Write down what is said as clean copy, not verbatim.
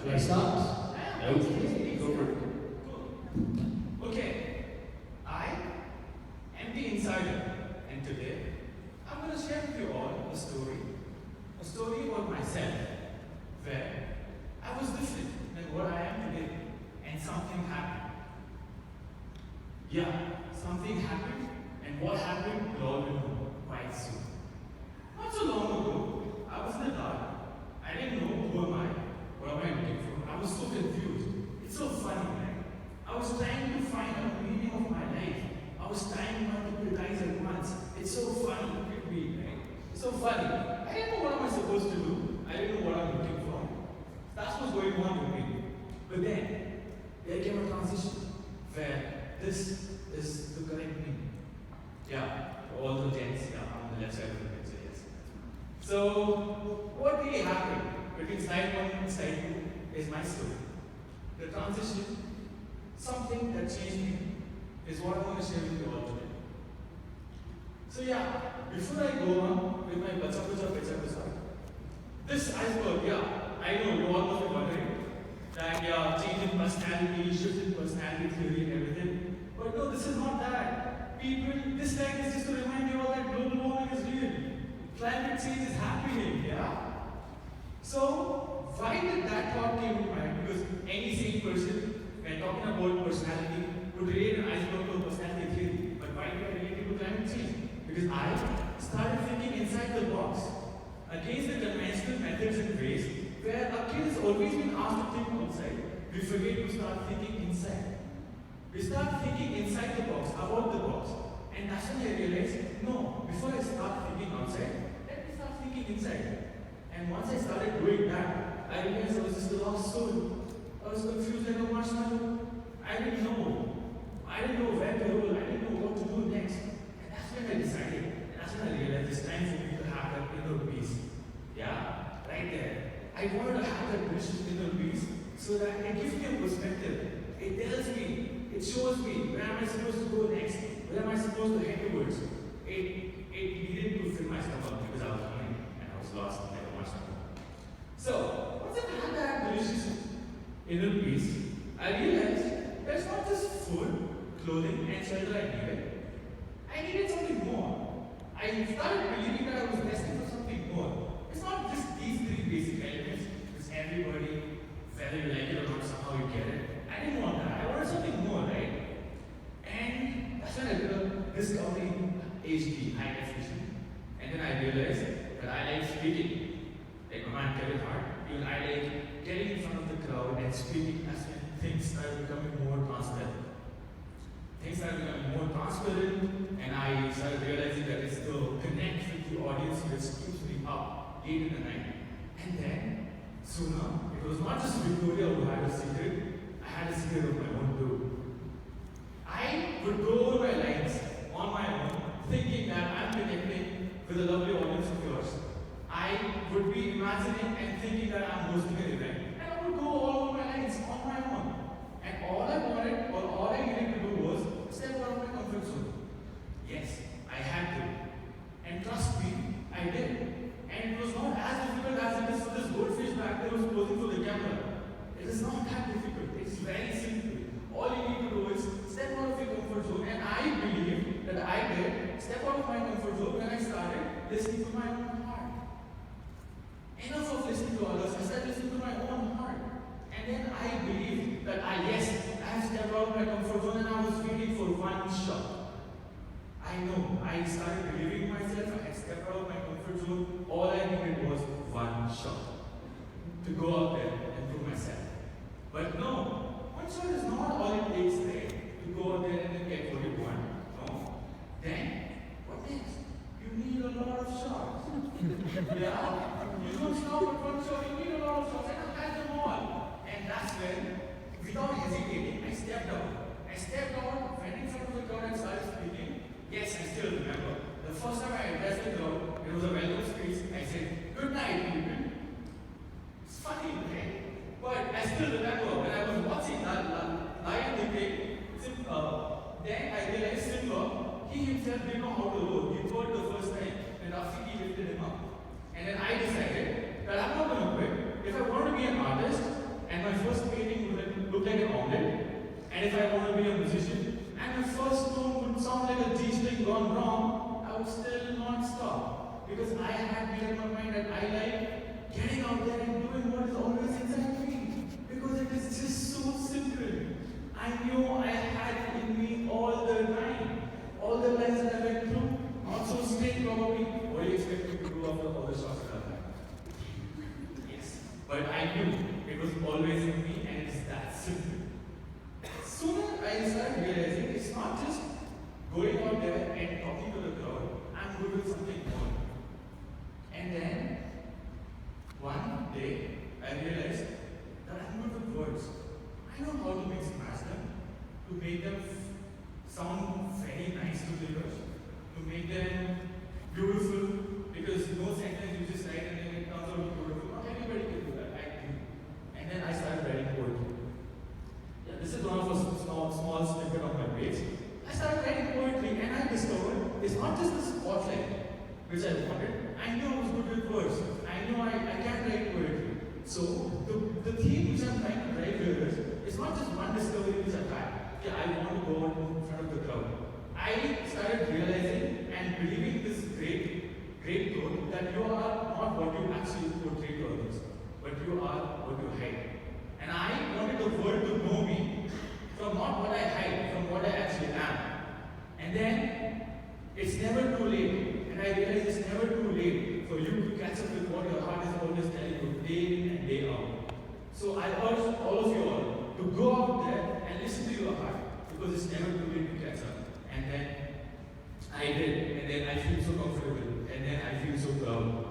Should I start? Okay, go for it. Cool. Okay, I am the insider, and today I'm going to share with you all a story about myself, where I was different than what I am today, and something happened. Yeah, something happened, and what happened, you all will know quite soon. Not so long ago, I was in the dark. I didn't know who am I, what am I looking for. I was so confused. It's so funny, right? I was trying to find a meaning of my life. I was trying multiple times at once. It's so funny, look at me, right? It's so funny. I didn't know what am I supposed to do. I didn't know what I'm looking for. That's what's going on with me. But then, there came a transition where this is the correct meaning. Yeah, all the gents, on the left side of the picture, yes. So, what really happened between slide 1 and slide 2 is my story. The transition, something that changed me, is what I want to share with you all today. So yeah, before I go on with my Pecha, this iceberg, I know you all must be wondering that change in personality, shift in personality theory and everything. But no, this is not that. People, this slide is just to remind you all that global warming is real. Climate change is happening, So, why did that thought came to mind? Because any sane person, when talking about personality, would relate an iceberg to a personality theory. But why do I relate it to climate change? Because I started thinking inside the box, against the conventional methods and ways, where a kid has always been asked to think outside, we forget to start thinking inside. We start thinking inside the box, about the box. And that's when I realized, no, before I start thinking outside, let me start thinking inside. And once I started doing that, I realized I was just a lost soul. I was confused like a marshmallow. I didn't know. I didn't know where to roll. I didn't know what to do next. And that's when I decided. And that's when I realized it's time for me to have that inner peace. Yeah, right there. I wanted to have that delicious inner peace so that it gives me a perspective. It tells me, it shows me where am I supposed to go next, where am I supposed to head towards. It needed to fill my stomach because I was hungry and I was lost like a marshmallow. So, once I had that delicious inner peace, I realized there's not just food, clothing, and shelter I needed. I needed something more. I started believing that I was destined for something more. It's not just these three basic elements, because everybody, whether you like it or not, somehow you get it. I didn't want that. I wanted something more, right? And that's when I did a discovery HD, high definition. And then I realized that I like speaking. Like my man Kevin Hart, even I like getting in front of the crowd and speaking. That's when things started becoming more transparent. Things started becoming more transparent, and I started realizing that it's the connect with the audience which keeps me up late in the night. And then, sooner, it was not just Victoria who had a secret, I had a secret of my own too. I would go over my lines on my own, thinking that I'm connecting with a lovely audience of yours. I would be imagining and thinking that I'm hosting an event. And I would go all over my lines on my own. And all I wanted, or all I needed to do was step out of my comfort zone. Yes, I had to. And trust me, I did. And it was not as difficult as it is for this goldfish back there who's posing for the camera. It is not that difficult. It's very simple. All you need to do is step out of your comfort zone. And I believe that I did step out of my comfort zone when I started listening to my own heart. Enough of listening to others, I started listening to my own heart. And then I believed that I have stepped out of my comfort zone and I was waiting for one shot. I know, I started believing myself, I had stepped out of my comfort zone, all I needed was one shot to go out there and prove myself. But no, one shot is not all it takes, right? To go out there and then get what you want. No. Then, what next? You need a lot of shots. You don't stop at one shot, you need a lot of shots, and I had them all. And that's when, without hesitating, I stepped out. I stepped out, went in front of the crowd and started speaking. Yes, I still remember. The first time I addressed the crowd, it was a welcome speech. I said, "Good night, people." It's funny, right? But I still remember when I was watching that live debate, then I realized Simba, he himself didn't know how to roll. He rolled the first time, and Rafiki lifted him up. And then I decided that I'm not going to quit. If I want to be an artist, and because I had made up my mind that I like getting out there and doing what is always inside me. Because it is just so simple. I knew I had in me all the time. All the lives that I went through, not so straight probably. What do you expect me to do after all the shots that I've had? Yes. But I knew it was always in me and it's that simple. Sooner I started realizing it's not just going out there and talking to the crowd, I'm good with something more. And then, one day, I realized that I'm good with words. I know how to mix and match them, to make them sound very nice to the ears, to make them beautiful, because no sentence you just write and then it comes out beautiful. Not everybody can do that, I do. And then I started writing poetry. Yeah, this is one of a small snippet of my page. I started writing poetry and I discovered it's not just the spotlight which I wanted. I knew I was good with words. I knew I can write poetry. So the theme which I'm trying to drive here is it's not just one discovery which I've had. Okay, I want to go out in front of the crowd. I started realizing and believing this great thought that you are not what you actually portray to others, but you are what you hide. And I wanted the world to know me from not what I hide, from what I actually am. And then it's never too late. And I realized it's never too late for you to catch up with what your heart is always telling you day in and day out. So I urge all of you all to go out there and listen to your heart because it's never too late to catch up. And then I did, and then I feel so comfortable, and then I feel so proud.